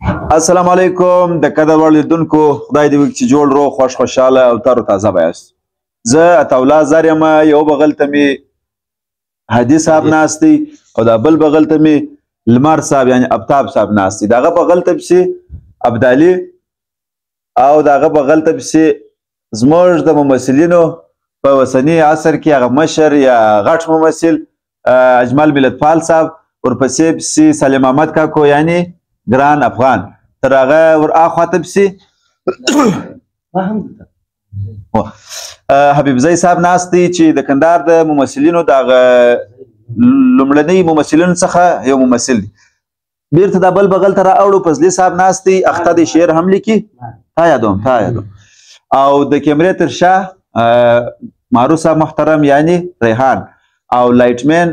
السلام علیکم د قدر وړ لیدونکو، خدای دې وکړي چې جوړ روغ خوش خوشحاله او تر تازه به یاست. زه عطاالله زر یم، یو بغل ته مې هادي صاحب ناست دی او دا بل بغل ته مې لمر صاحب یعنې ابتاب صاحب ناست دی. د هغه بغل ته پسې ابدالي او د هغه بغل ته پسې زموږ د ممثلینو په اوسني عصر کې هغه مشر یا غټ ممثل اجمل ملتپال صاحب، ورپسې پسې سلیم احمد کاکو یعنې ګران افغان، تر هغه ور اخواته پسې حبیب زی صاحب ناست دی چې د کندهار د ممثلینو د هغه لومړنۍ ممثلینو څخه یو ممثل دی. بیرته دا بل بغل ته رااوړو، فضلي صاحب ناست دی، اخته د شعر هم لیکي، تا یادوم او د کیمرې تر شا معروف صاحب محترم یعنی ریحان او لایټمین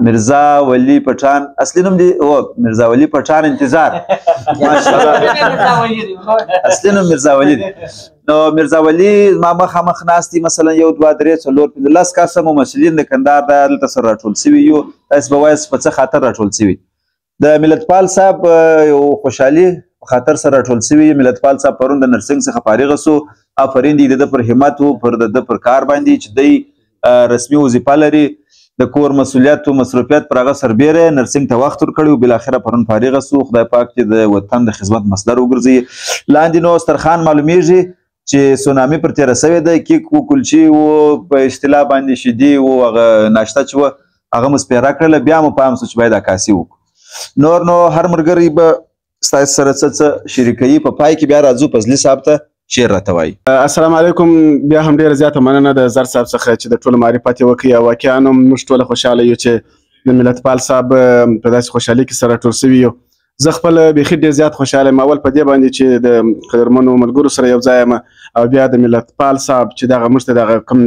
مرزا ولی پټان، اصلي نوم دی مرزا ولی پټان انتظار، ماشاءالله اصلي نوم مرزا ولی دی. نو مرزا ولی ما مخامخ ناست دي، مثلا یو دوه درې څلور پنځه لس کسه ممثلین د کندهار دلته سره راټول سوي یو. تاسو به وایاست په څه خاطر راټول سوي؟ د ملتپال صاحب یو خوشحالي په خاطر سره راټول سوي. ملتپال صاحب پرون د نرسنګ څخه فارغ سو، آفرین دی د ده پر همت و پر د ده پر کار باندې چې دی رسمي وظیفه لري، د کور مسؤلیت و مصروفیت پر هغه سربیره نرسنګ ته وخت ورکړی و، بالاخره پرون فارغه سو. خدای پاک چې د وطن د خدمت مصدر وګرځي. لاندې نو سترخان معلومیږي چې سونامي پر تېره سوې ده، کیک و کلچې و په اصطلاح باندې شیدې و هغه ناشته چې وه هغه مو سپېره کړله، بیا مو پام سو چې باید عکاسي وکړو. نور نو هر ملګری به ستاسو سره څه شریکوي. په پای کې بیا راځو فضلي صاحب ته شعر راته وایي. السلام علیکم. بیا هم ډېره زیاته مننه د زر صاحب څخه چې د ټولو معرفت یې وکړي، او واقعا موږ ټوله خوشحاله یو چې د ملتپال صاحب په داسې خوشحالۍ کې سره راټول سوي یو. زه خپله بیخي ډېر زیات خوشحاله یم، اول په دې باندې چې د قدرمنو ملګرو سره یو ځای یم، او بیا د ملتپال صاحب چې دغه موږ ته دغه کوم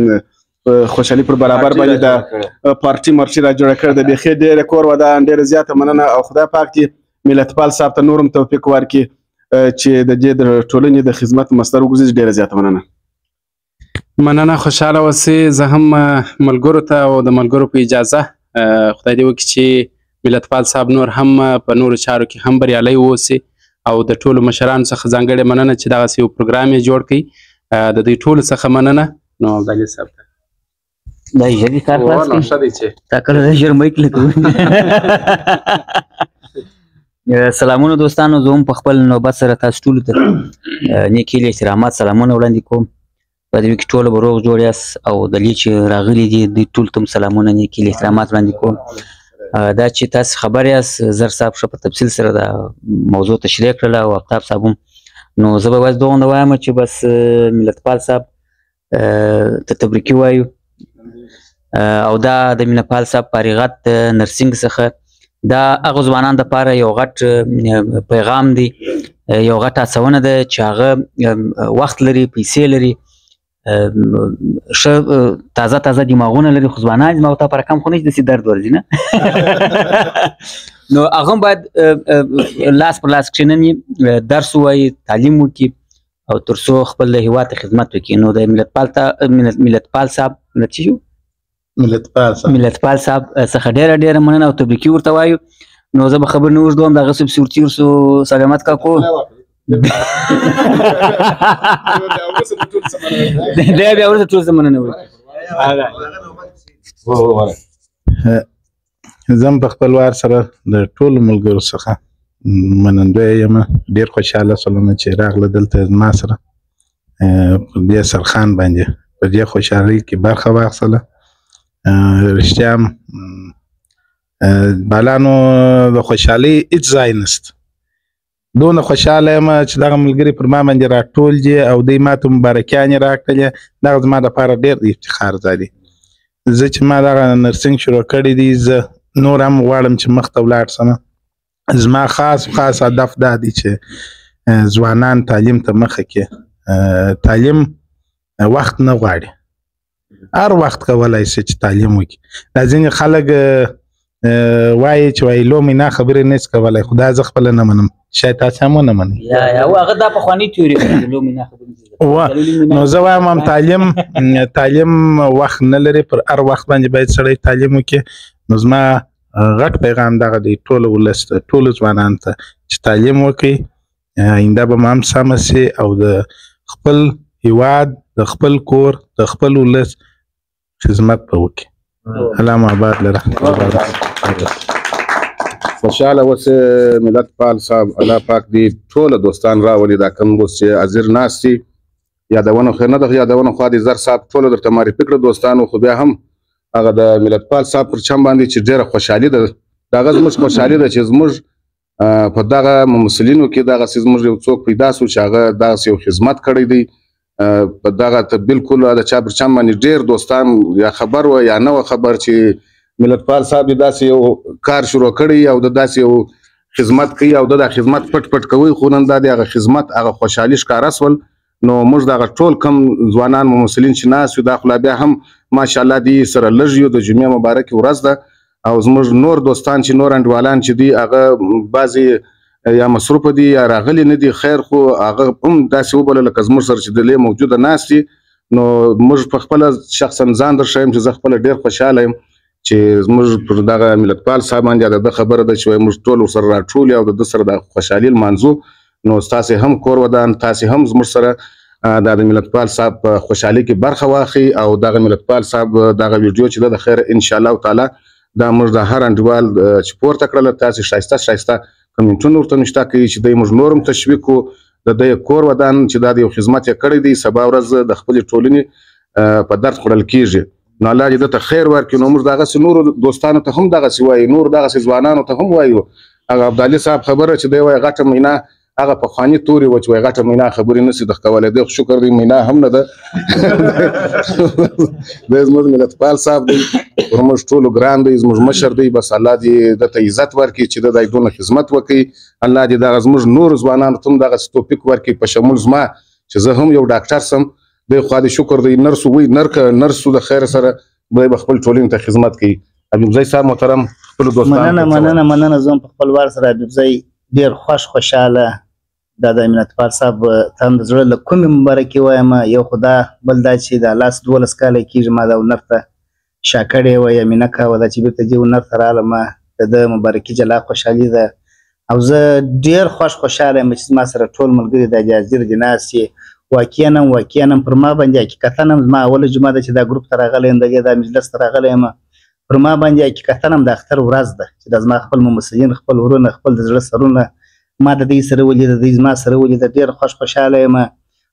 خوشحالي پر برابر باندې د پارټي مرچي را جوړه کړې ده، بیخي ډېره کور ودان ډېره زیاته مننه، او خدای پاک دې ملتپال صاحب ته نور هم توفیق ورکړي چې د دې د ټولنې د خدمت مصدر وګرځي. ډېره زیاته مننه. خوشحاله اوسئ. زه هم ملګرو ته او د ملګرو په اجازه خدای دې وکړي چې ملتپال صاحب نور هم په نورو چارو کې هم بریالی واوسي، او د ټولو مشرانو څخه ځانګړې مننه چې دغسې یو پروګرام یې جوړ کړي. د دوی ټولو څخه مننه. نو ابدالي صاحب ته دا ژر دې کار خلاص کړي، تا کله ژر مایک لګوي. سلامونه دوستانو، زه هم په خپل نوبت سره تاسو ټولو ته نیک هیلې احترامات سلامونه وړاندې کوم. په دې کې ټوله به روغ جوړ یاست، او دلې چې راغلي دي دوی ټولو ته هم سلامونه نیک هیلې احترامات وړاندې کوم. دا چې تاسو خبر یاست، زر صاحب ښه په تفصیل سره دا موضوع تشریح کړله، او آفتاب صاحب هم. نو زه به بس دومره وایم چې بس ملتپال صاحب ته تبریکي وایو، او دا د ملتپال صاحب فارغت نرسنګ څخه دا هغه ځوانانو دپاره یو غټ پیغام دی، یو غټ هڅونه ده چې هغه وخت لري، پیسې لري، ښه تازه تازه دماغونه لري، خو ځوانان زما ورته په رقم خو نه چې داسې درد ورځي نه. نو هغه هم باید لاس پر لاس کښېنوي، درس ووایي، تعلیم وکړي، او تر څو خپل هېواد ته خدمت وکړي. نو د ملتپال صاحب ملتپال صاحب څخه ډېره مننه او تبریکي ورته وایو. نو زه به خبر نه اوږدوم، د هغه څه پسې ورتېر سو. سلامت کاکو بیا وروسته ټول څه مننه وایي. زه هم په خپل وار سره د ټولو ملګرو څخه منندوی یم. ډېر خوشحاله شولم چې راغله دلته زما سره په دې سرخان باندې په دې خوشحالۍ کې برخه واخیستله. رښتیا هم بالانو د خوشحالۍ هېڅ ځای نشته. دونه خوشحاله یم چې دغه ملګري پر ما باندې راټول دي، او دوی ما ته مبارکیانې راکړلې. دغه زما دپاره ډېر د افتخار ځای دی. زه چې ما دغه نرسنګ شروع کړی دی، زه نور هم غواړم چې مخته ولاړ سم. زما خاص هدف دا دی چې ځوانان تعلیم ته مخه کړي. تعلیم وخت نه غواړي، هر وخت کولی شي چې تعلیم وکړي. دا ځینې خلک وایي چې وایي لومې نه خبرې نشي کولی، خو دا زه خپله نه منم. شاید تاسې هم ونه منئ. هغه دا پخوانۍ تیوري ده، لومې نه خبرې. نو زه وایم هم تعلیم وخت نه لري، پر هر وخت باندې باید سړی تعلیم وکړي. نو زما غټ پیغام دغه دی ټولو ولس ته، ټولو ځوانانو ته چې چې تعلیم وکړي آینده به هم سمه سي او د خپل هیواد د خپل کور د خپل ولس خدمت به وکړي. الله مو آباد لره. خوشحاله اوسې ملت پال صاحب، الله پاک دې ټوله دوستان راولي دا کوم اوس چې حاضر ناست دي. یادونه خو نه د یادونه خوا دې زر صاحب ټوله درته معرفي کړه دوستانو، خو بیا هم هغه د ملت پال صاحب پر چم باندې چې ډېره خوشحالي ده، د هغه زموږ خوشحالي ده چې زموږ په دغه ممثلینو کې دغسې زموږ یو څوک پیدا سو چې هغه دغسې یو خدمت کړی دی په دغه ته بالکل د چا پر چم باندې ډېر دوستان یا خبر و یا نه و خبر چې ملت پال صاحب داسې یو کار شروع کړی او د داسې یو خدمت کوي او د خدمت پټ پټ کوي، خو نن دا د هغه خدمت هغه خوشحالي ښکاره سول. نو موږ دغه ټول کم ځوانان ممثلین چې ناست یو دا خو لا بیا هم ماشاءالله دی سره لږ یو، د جمعې مبارکې ورځ ده او زموږ نور دوستان چې نور انډوالان چې دي هغه بعضې یا مصروفه دي یا راغلي نه دي، خیر خو هغه هم داسې وبله لکه زموږ سره چې دلې موجوده ناست دي. نو موږ په خپله شخصا ځان در ښیم چې زه خپله ډېر خوشحاله یم چې زموږ پر دغه ملت پال صاحب باندې د ده خبره ده چې موږ ټول ورسره راټول یو او د ده سره د خوشحالي لمانځو. نو ستاسې هم کور ودان، تاسې هم زموږ سره د ملت پال صاحب په خوشحالي کې برخه واخلئ او دغه ملت پال صاحب دغه ویډیو چې ده د خیر انشاءالله تعالی دا موږ د هر انډیوال چې پورته کړله، تاسې ښایسته ښایسته کمنټونه ورته نشته کوي چې دی موږ نور هم تشویق کړو د ده کور ودان چې دا د یو خدمت یې کړی دی، سبا ورځ د خپلې ټولنې په درد خوړل کېږي. نو الله دې ته خیر ورکړي. نو موږ دغسې نورو دوستانو ته هم دغسې وایو، نور دغسې ځوانانو ته هم وایو. هغه ابدالي صاحب خبره چې دی وایي غټه مینا هغه پخواني تورې وه چې وایي غټه مینا خبرې نه سي د کولی، دی خو شکر دی مینا هم نه ده دی زموږ ملت پال صاحب دی، پر موږ ټولو ګران دی، زموږ مشر دی. بس الله دې ده ته عزت ورکړي چې ده دونه خدمت وکړي. الله دې دغه زموږ نورو ځوانانو ته هم دغسې توفیق ورکړي په شمول زما چې زه هم یو ډاکټر سم. دی خوا دې شکر دی نرسو وی نرسو د خیر سره دی به خپل ټولنې ته خدمت کوي. حبیب ځای صاحب محترم خپلو دوستانو مننه زه هم په خپل وار سره حبیب ځای ډېر خوشحاله دا د ملت پال صاحب ته هم د زړه له کومې مبارکي وایم. یو خو دا بل دا چې دا لاس 12 کاله کېږي ما دا هنر ته شا کړې وه یا مینه کوه دا چې بېرته دې هنر ته راغلم، د ده مبارکي جلا خوشحالي ده او زه ډېر خوشحاله یم چې زما سره ټول ملګري دا حاضر دي ناست یې. واقعا پر ما باندې حقیقتا هم زما اوله جمعه ده چې دا ګروپ ته راغلی یم، د دې دا مجلس ته راغلی یم. پر ما باندې حقیقتا هم د اختر ورځ ده چې دا زما خپل ممثلین خپل ورونه خپل د زړه سرونه ما د دوی سره ولیده، دوی زما سره ولیده، ډېر خوشحاله یم.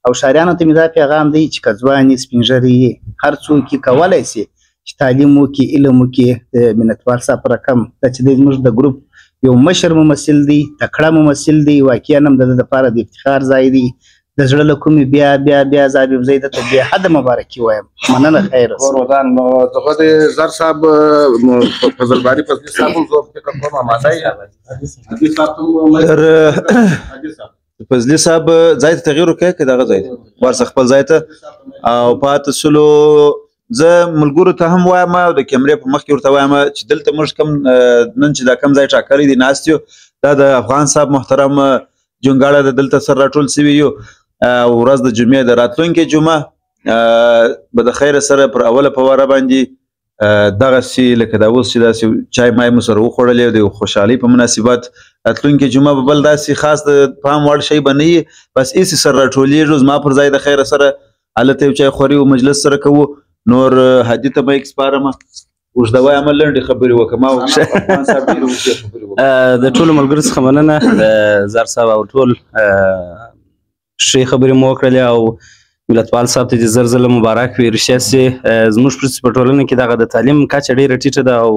او شاعرانو ته مې دا پیغام دی چې که ځوان یې سپین ږیری یې هر څوک یې کولی سي چې تعلیم وکړي علم وکړي. د ملت پال صاحب په رقم دا چې دی زموږ د ګروپ یو مشر ممثل دی، تکړه ممثل دی، واقعا هم د ده دپاره د افتخار ځای دی. د زړه له کومې بیا زه حبیب ځای ده ته بې حده مبارکي وایم. مننه خیر کور ودان. نو دغه د زر صاحب فضلباري فضلي صاحب هم زه فکر کوم آماده یې حدیث صاحب فضلي صاحب ځای ته تغیر وکړی که دغه ځای ته ورسه خپل ځای ته او پاتې سلو. زه ملګرو ته هم وایم او د کیمرې په مخ کې ورته وایم چې دلته موږ کوم نن چې دا کوم ځای ټاکلی دی ناست یو دا د افغان صاحب محترم جونګاړه د دلته سره راټول سوي یو. ورځ د جمعې د راتلونکې جمعه به د خیره سره پر اوله په واره باندې دغسې لکه دا اوس چې داسې چای مای مو سره وخوړلی د خوشحالۍ په مناسبت راتلونکې جمعه به بل داسې خاص د پام وړ شی به نه وي، بس ایسې سره راټولېږو زما پر ځای د خیره سره هلته یو چای خوري او مجلس سره کوو. نور هدي ته به یې سپارم اوږده وایم لنډې خبرې وکړم او افغان صاحب ډېرې اوږدې خبرې وکړم. د ټولو ملګرو څخه مننه د زر صاحب او ټول ښې خبرې مو وکړلې او ملت پال صاحب ته دې زر ځله مبارک وي. رښتیا چې زموږ په ټولنه کې دغه د تعلیم کچه ډېره ټیټه ده او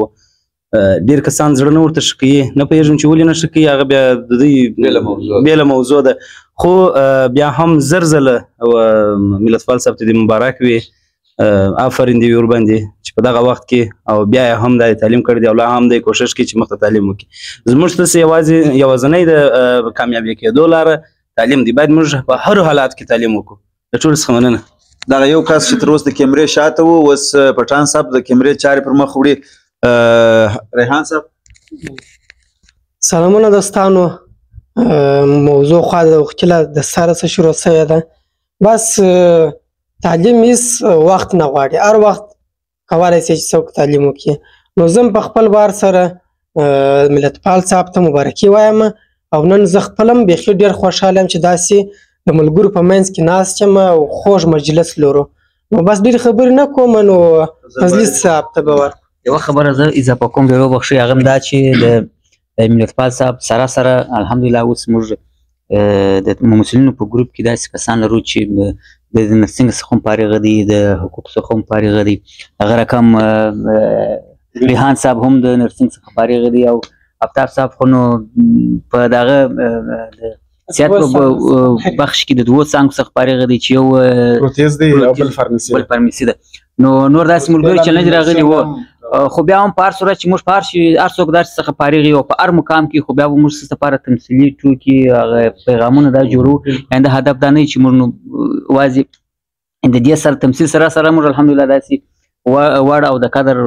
ډېر کسان زړه نه ورته ښه کوي، نه پوهېږم چې ولې نه ښه کوي، هغه بیا د دوی بېله موضوع ده. خو بیا هم زر ځله ملت پال صاحب ته دې مبارک وي، آفرین دی ورباندې چې په دغه وخت کې او بیا هم د تعلیم کړی دی او لا هم د کوشش کوي چې مخته تعلیم وکړي. زموږ ته یوازینۍ د کامیابي کېدو لاره تعلیم دی، باید موږ په هر حالات کې تعلیم وکړو. د ټولو څخه مننه. دغه یو کس چې تر اوسه د کیمرې شاته و اوس پټان صاحب د کیمرې چارې پر مخ وړي. ریحان صاحب سلامونه دوستانو. موضوع خوا د وختله د سره څه شروع شوې ده. بس تعلیم هیڅ وخت نه غواړي، هر وخت کولی شي چې څوک تعلیم وکړي. نو زه په خپل بار سره ملت پال صاحب ته مبارکي وایم او نن زه خپل هم بیخي ډېر خوشحاله یم چې داسې د ملګرو په منځ کې ناست یم او خوږ مجلس لرو. نو بس ډېرې خبرې نه کوم، نو فضلي صاحب ته به ورکړم. یوه خبره زه اضافه کوم ډېر وبخښئ، هغه هم دا چې د ملتپال صاحب سره الحمدلله اوس موږ د ممثلینو په ګروپ کې داسې کسان لرو چې د نرسنګ څخه هم فارغه دي، د حقوق څخه هم فارغه دي. هغه رقم ریحان صاحب هم د نرسنګ څخه فارغه دي او افتاب صاحب خو نو په دغه سیاحت په بخش کې د دوو څانګو څخه فارغه دي چې یو پروتیز دی او بل فارمسي ده. نو نور داسې ملګري چلنج راغلي وو، خو بیا هم په هر صورت چې موږ په هر څوک داسې څخه فارغ یو په هر مقام کې، خو بیا به موږ څه لپاره تمثیلي ټوکي هغه پیغامونه دا جوړو. د هدف دا نه چې موږ نو یوازې د دې سره تمثیل سره موږ الحمدلله داسې وړ او د قدر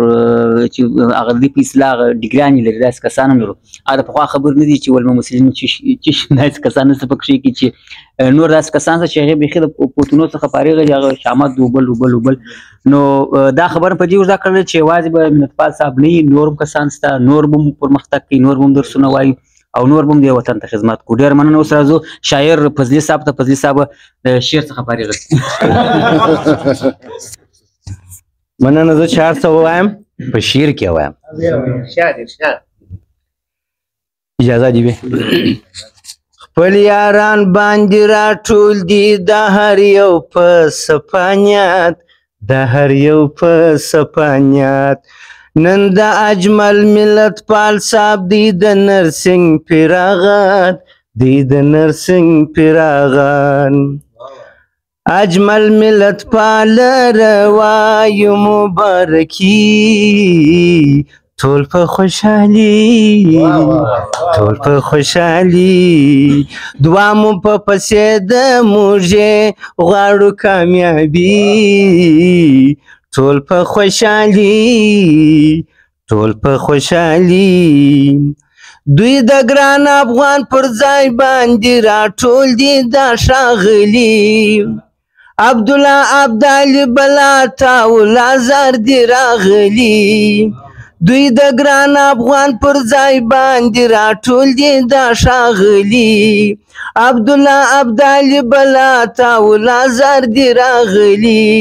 چې هغه د په اصلاح ډیګرانې لري داسې کسان هم لرو. د پخوا خبر نه دي چې ول ممثلین چې داسې کسان نه څه پکښې کې چې نور داسې کسان چې هغې بیخي د پوتونو څخه فارغه دي، هغه شامت وبل. نو دا خبره په دې ورځ کړل چې یوازې به ملتپال صاحب نه وي، نور هم کسان شته، نور به هم پرمختګ کوي، نور به هم درسونه وایي او نور به هم دې وطن ته خدمت کوو. ډېر مننه. اوس راځو شاعر فضلي صاحب ته. فضلي صاحب د شعر څخه فارغ دي. مننه. زه شعر څه ووایم؟ په شعر کې وایم. اجازه دې وي. خپل یاران باندې راټول دي د هر یو په سپانیات، د هر یو په سپانیات. نن د اجمل ملتپال صاحب دی د نرسنګ پیراغان، دی د نرسنګ پیراغان. اجمل ملتپال روایو مبارکي، ټول په خوشحالي، ټول په خوشحالي. دعا مو په پسې د موږ غواړو کامیابي، ټول په خوشحالي، ټول په خوشحالي. دوی د ګران افغان پر ځای باندې راټول دي دا ښاغلي. عبدالله عبدالي بلا تاول ازار دی راغلي. دوی د ګران افغان پر ځای باندې راټول دي دا ښاغلي. عبدالله عبدالي بلا تاول ازار دی راغلي.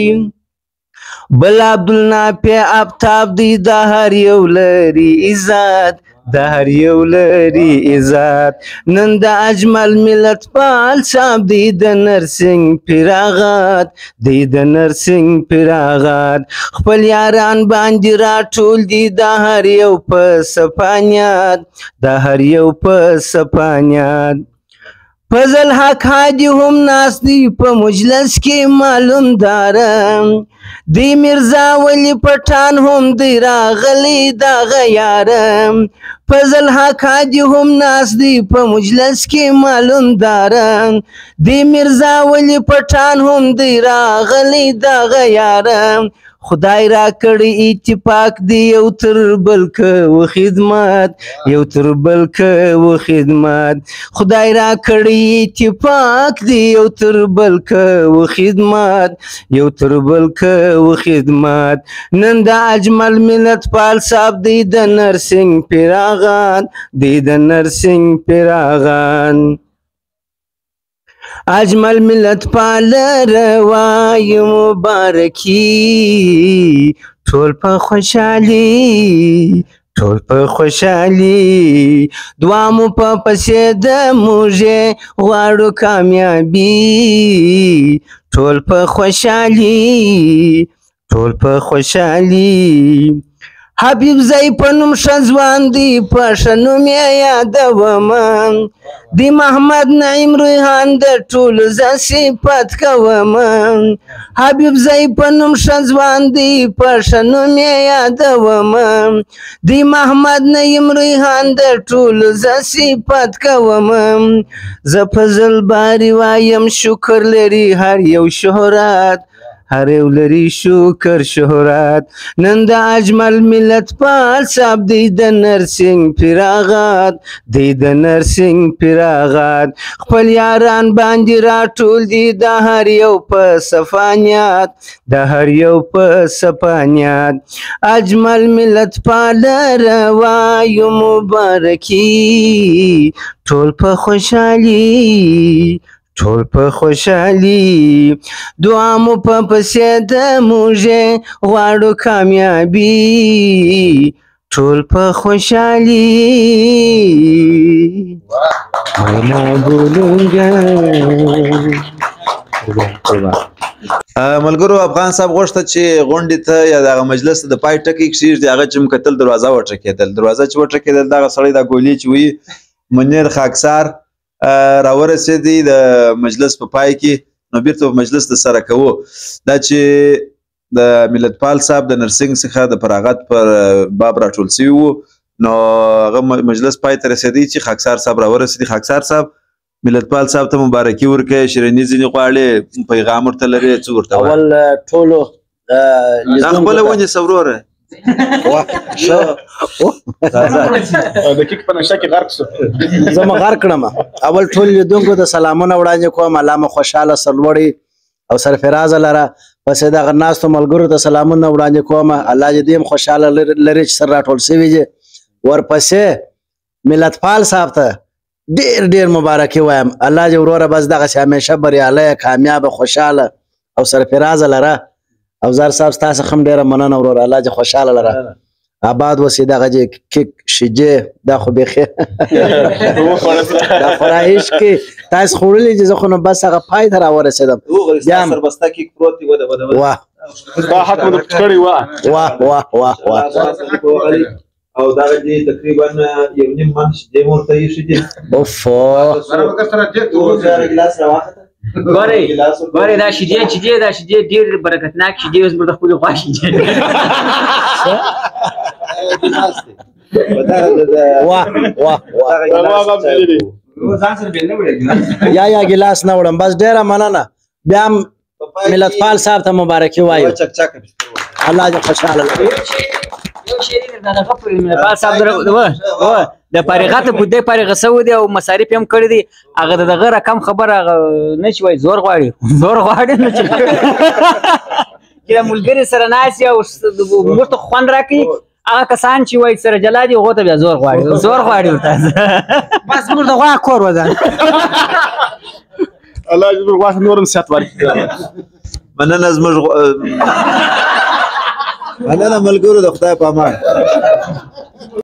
بل عبدالنافع افتاب دی د هر یو لري عزت، د هر یو لري عزت. نن د اجمل ملتپال صاحب دی د نرسنګ پیراغات، دی د نرسنګ پیراغات. خپل یاران باندې راټول دي د هر یو په سپانیات، د هر یو په سپانیات. فضل حق حاجی هم ناست دی په مجلس کې معلوم دارم. دی مرزا ولی پټان هم دی راغلی دغه یارم. فضل حق حاجی هم ناست دی په مجلس کې معلوم دارم. دی مرزا ولی پټان هم دی راغلی دغه یارم. خدای را کړی اتفاق دی یو تر بل کوو خدمت، یو تر بل کوو خدمت. خدای را کړی اتفاق دی یو تر بل کوو خدمت، یو تر بل کوو خدمت. نن د اجمل ملتپال صاحب دی د نرسنګ پیراغان، دی د نرسنګ پیراغان. اجمل ملتپال روایو مبارکي، ټول په خوشحالي، ټول په خوشحالي. دعا مو په پسې د موږ غواړو کامیابي، ټول په خوشحالي، ټول په خوشحالي. حبیب زئی په نوم ښه ځوان دی په ښه نوم یې یادوم. دی محمد نعیم ریحان د ټولو زه صفت کوم. حبیب زئی په نوم ښه ځوان دی په ښه نوم یې یادوم. دی محمد نعیم ریحان د ټولو زه صفت کوم. زه فضل باري وایم شکر لري هر یو شهرت، هر یو لري شکر شهرت نن د اجمل ملت پال صاحب دی د نرسنګ پیراغات دی د نرسنګ پیراغات خپل یاران باندې راټول دي د هر یو په صفانیات د هر یو په صفانیات اجمل ملت پال روایو مبارکي ټول په خوشحالي ټول په خوشحالي دعا مو په پسې د موږ غواړو کامیابي ټول په خوشحالي ملګرو افغان صاحب غوښته چې غونډې ته یا دغه مجلس ته د پای ټکی کښېږدي هغه چې م کتل دروازه وټکېدل دروازه چې وټکېدل دغه سړی دا ګولې چې وي منیر خاکسار راورسېدی د مجلس په پای کې نو بیرته په مجلس د سره کوو دا چې د ملتپال صاحب د نرسنګ څخه د فراغت پر باب راټول سوي وو نو هغه مجلس پای ته رسېدی چې خاکسار صاحب راورسېدي خاکسار صاحب ملتپال صاحب ته مبارکي ورکړئ شیریني ځینې غواړې پیغام ورته لرې څه ورته اول ټولو دا خپله ونیسه وروره دقیق په نشه کې غرق شو زه مو غرق کړم اول ټول لیدونکو ته سلامونه وړاندې کوم الله مو خوشحاله سرلوړي او سرفرازه لره پسې دغه ناستو ملګرو ته سلامونه وړاندې کوم الله دې هم خوشحاله لري چې سر راټول شوي دي ورپسې ملتپال صاحب ته ډېر ډېر مبارکي وایم الله دې وروره بس دغسې همیشه بریالی کامیابه خوشحاله او سرفرازه لره او زار صاحب ستاسو هم ډیره مننه وروره الله دې خوشحاله لره آباد وسې دغه دې کیک شیجې دا خو بیخي دا خورایش کې تاسو خوړلي چې زه خو نو بس هغه پای ته راورسېدم سربسته کیک پروت دی واه دا حق مو کړی واه واه واه واه واه او دا دې تقریبا یو نیم من شیدې مو ورته ایښي دي اوفو ګلاس راواخته ګورئ دا شیدې دا شیدې ډېر برکتناک شیدې اوس به د خپلې خوا شیدې واه واه یا ګلاس نه وړم بس ډېره مننه بیا هم ملتپال صاحب ته مبارکي وایو الله دې خوشحاله لري د فارغت بوده فارغ سوی دی او مصارف هم کړی دي هغه دغه رقم خبره نه شي وای زور غواړي نه چې کله ملګری سره ناست او موږ ته خوند راکړي هغه کسان چې وای سره جلا دي هغه ته بیا زور غواړي ورته بس موږ د غوا کور وځه الله دې غوا نورم صحت ورکړي مننه زموږ مننه ملګرو د خدای په امان